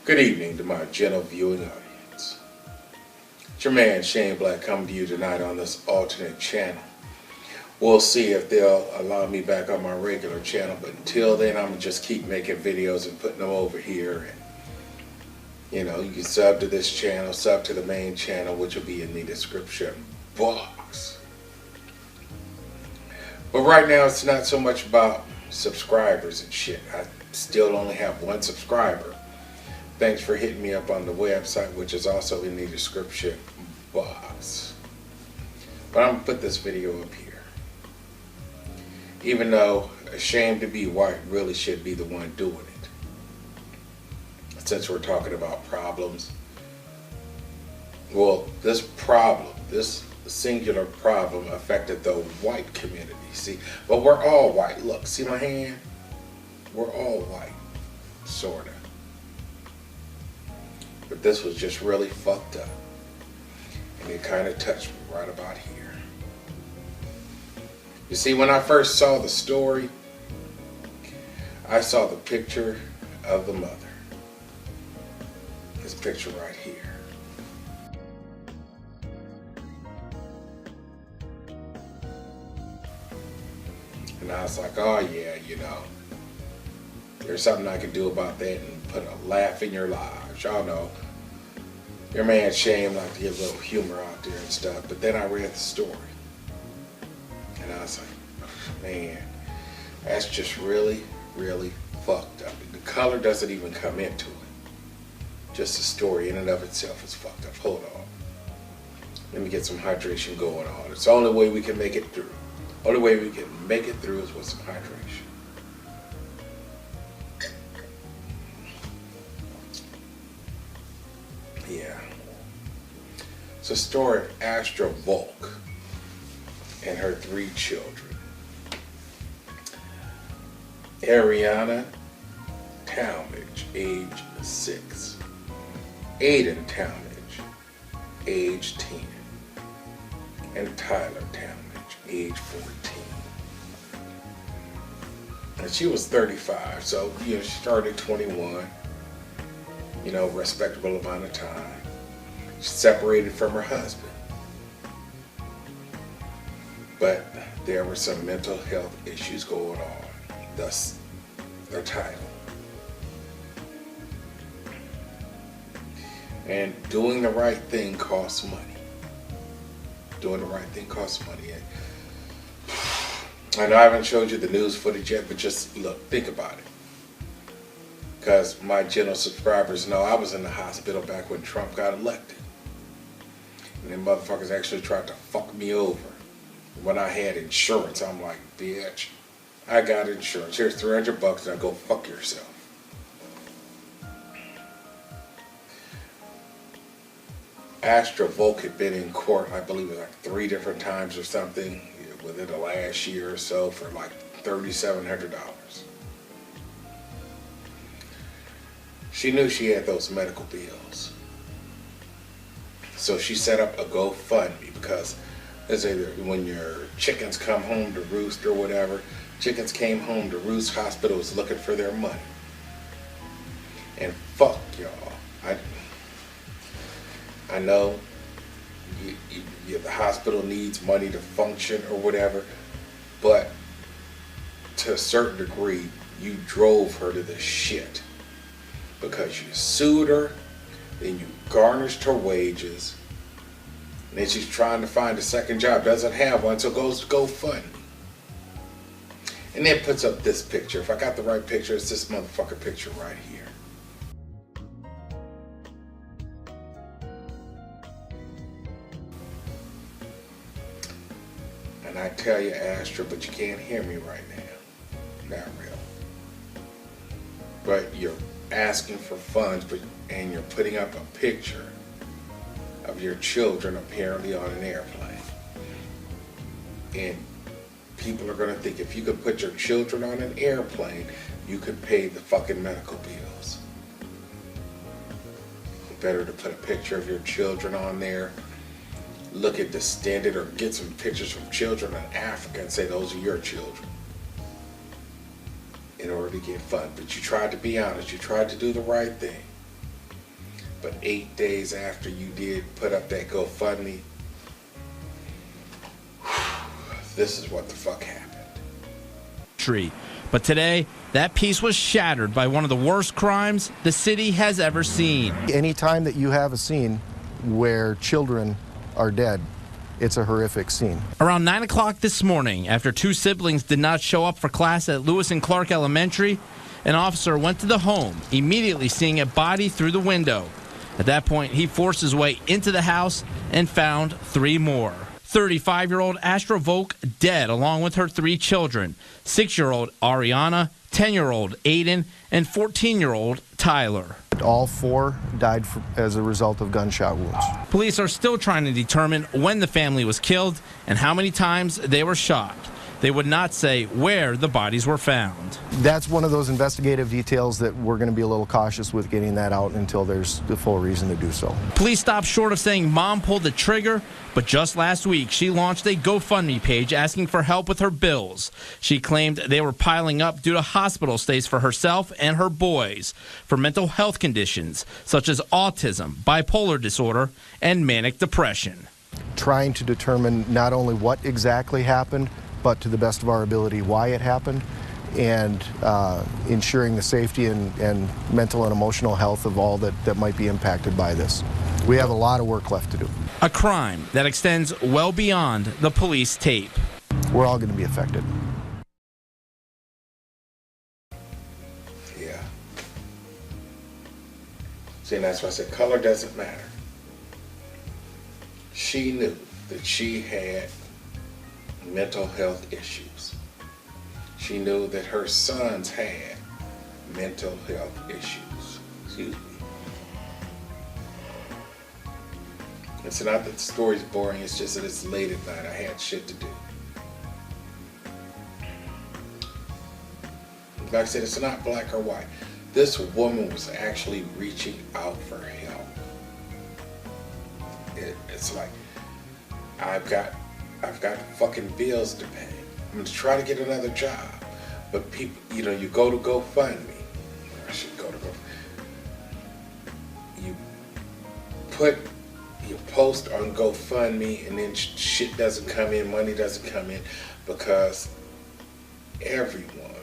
Good evening to my gentle viewing audience. It's your man Shane Black coming to you tonight on this alternate channel. We'll see if they'll allow me back on my regular channel, but until then I'm going to just keep making videos and putting them over here. And you can sub to this channel, sub to the main channel, which will be in the description box. But right now it's not so much about subscribers and shit. I still only have one subscriber. Thanks for hitting me up on the website, which is also in the description box. But I'm going to put this video up here. Even though Ashamed to Be White really should be the one doing it. Since we're talking about problems. Well, this singular problem affected the white community. See, but we're all white. Look, see my hand? We're all white. Sorta. But this was just really fucked up. And it kind of touched me right about here. You see, when I first saw the story, I saw the picture of the mother. This picture right here. And I was like, oh yeah, there's something I can do about that and put a laugh in your lives. Y'all know, your man Shane like to get a little humor out there and stuff. But then I read the story. And I was like, man, that's just really, really fucked up. The color doesn't even come into it. Just the story in and of itself is fucked up. Hold on. Let me get some hydration going on. It's the only way we can make it through. Only way we can make it through is with some hydration. Yeah. It's a story of Astra Volk and her 3 children. Ariana Talmadge, age 6. Aiden Talmadge, age 10. And Tyler Talmadge, age 14. And she was 35, so she started 21. Respectable amount of time. She's separated from her husband. But there were some mental health issues going on. Thus, their title. And doing the right thing costs money. Doing the right thing costs money. And I know I haven't showed you the news footage yet, but just look, think about it. Because my gentle subscribers know I was in the hospital back when Trump got elected. And them motherfuckers actually tried to fuck me over. When I had insurance, I'm like, bitch, I got insurance. Here's $300 and I go fuck yourself. Astra Volk had been in court, I believe it was like 3 different times or something within the last year or so for like $3,700. She knew she had those medical bills. So she set up a GoFundMe because when your chickens come home to roost or whatever, chickens came home to roost, hospital was looking for their money. And fuck y'all. I know the hospital needs money to function or whatever, but to a certain degree, you drove her to this shit. Because you sued her, then you garnished her wages, and then she's trying to find a second job, doesn't have one, so goes to GoFundMe. And then puts up this picture. If I got the right picture, it's this motherfucker picture right here. And I tell you, Astra, but you can't hear me right now. Not real. But you're asking for funds, and you're putting up a picture of your children apparently on an airplane. And people are going to think if you could put your children on an airplane, you could pay the fucking medical bills. Better to put a picture of your children on there, look at distended, or get some pictures from children in Africa and say those are your children. in order to get fun. But you tried to be honest. You tried to do the right thing. But 8 days after you did put up that GoFundMe, this is what the fuck happened. But today, that peace was shattered by one of the worst crimes the city has ever seen. Anytime that you have a scene where children are dead, it's a horrific scene. Around 9 o'clock this morning, after two siblings did not show up for class at Lewis and Clark Elementary, an officer went to the home, immediately seeing a body through the window. At that point, he forced his way into the house and found three more. 35-year-old Astra Volk dead along with her three children, 6-year-old Ariana, 10-year-old Aiden, and 14-year-old Tyler. All four died as a result of gunshot wounds. Police are still trying to determine when the family was killed and how many times they were shot. They would not say where the bodies were found. That's one of those investigative details that we're going to be a little cautious with getting that out until there's the full reason to do so. Police stopped short of saying mom pulled the trigger, but just last week she launched a GoFundMe page asking for help with her bills. She claimed they were piling up due to hospital stays for herself and her boys for mental health conditions such as autism, bipolar disorder, and manic depression. Trying to determine not only what exactly happened, but to the best of our ability why it happened, and ensuring the safety and mental and emotional health of all that might be impacted by this. We have a lot of work left to do. A crime that extends well beyond the police tape. We're all going to be affected. Yeah. See, and that's why I said color doesn't matter. She knew that she had mental health issues. She knew that her sons had mental health issues. Excuse me. It's not that the story's boring, it's just that it's late at night. I had shit to do. Like I said, it's not black or white. This woman was actually reaching out for help. It's like, I've got fucking bills to pay. I'm gonna try to get another job. But people, you go to GoFundMe. I should go to GoFundMe. You post on GoFundMe and then shit doesn't come in, money doesn't come in because everyone,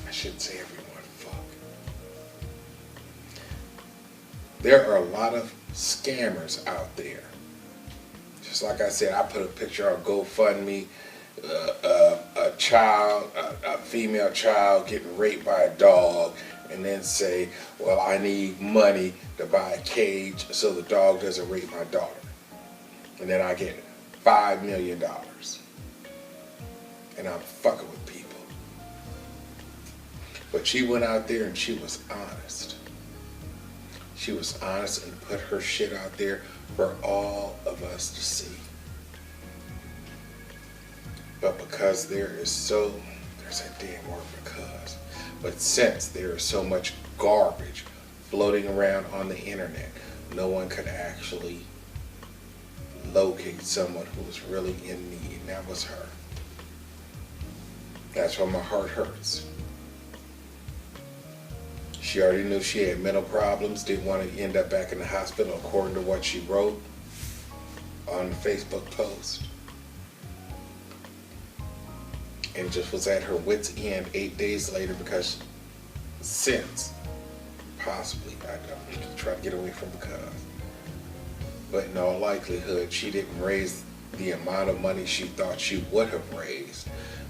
I shouldn't say everyone, fuck. There are a lot of scammers out there. Just like I said, I put a picture on GoFundMe, a female child getting raped by a dog, and then say, well, I need money to buy a cage so the dog doesn't rape my daughter. And then I get $5 million. And I'm fucking with people. But she went out there and she was honest. She was honest and put her shit out there for all of us to see. But because there's a damn word because, but since there is so much garbage floating around on the internet, no one could actually locate someone who was really in need, and that was her. That's why my heart hurts. She already knew she had mental problems, didn't want to end up back in the hospital according to what she wrote on the Facebook post. And just was at her wit's end 8 days later because since, possibly, I try to get away from because. But in all likelihood, she didn't raise the amount of money she thought she would have raised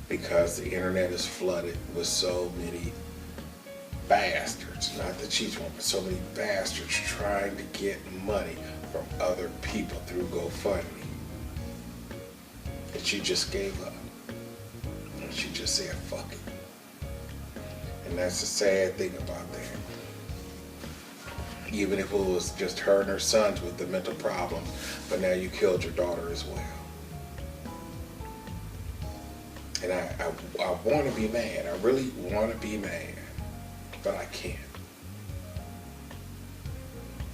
because the internet is flooded with so many bastards, not that she's one, but so many bastards trying to get money from other people through GoFundMe. And she just gave up. And she just said, fuck it. And that's the sad thing about that. Even if it was just her and her sons with the mental problems, but now you killed your daughter as well. And I want to be mad. I really want to be mad. But I can't.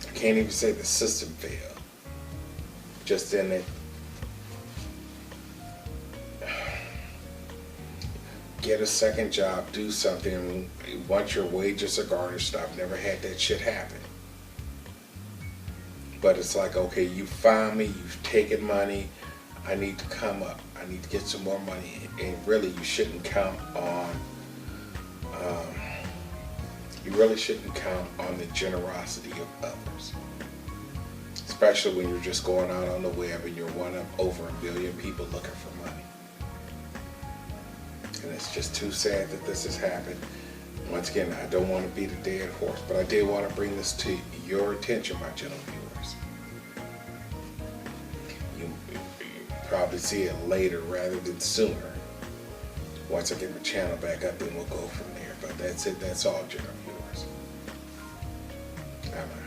I can't even say the system failed. Just in it. get a second job, do something. Once your wages are garnished, I've never had that shit happen. But it's like, okay, you found me, you've taken money, I need to come up, I need to get some more money. And really, you shouldn't count on, the generosity of others. Especially when you're just going out on the web and you're one of over 1 billion people looking for money. And it's just too sad that this has happened. Once again, I don't want to beat a dead horse, but I did want to bring this to your attention, my gentle viewers. You probably see it later rather than sooner. Once I get my channel back up, then we'll go from there. But that's it. That's all, gentle viewers. I'm out.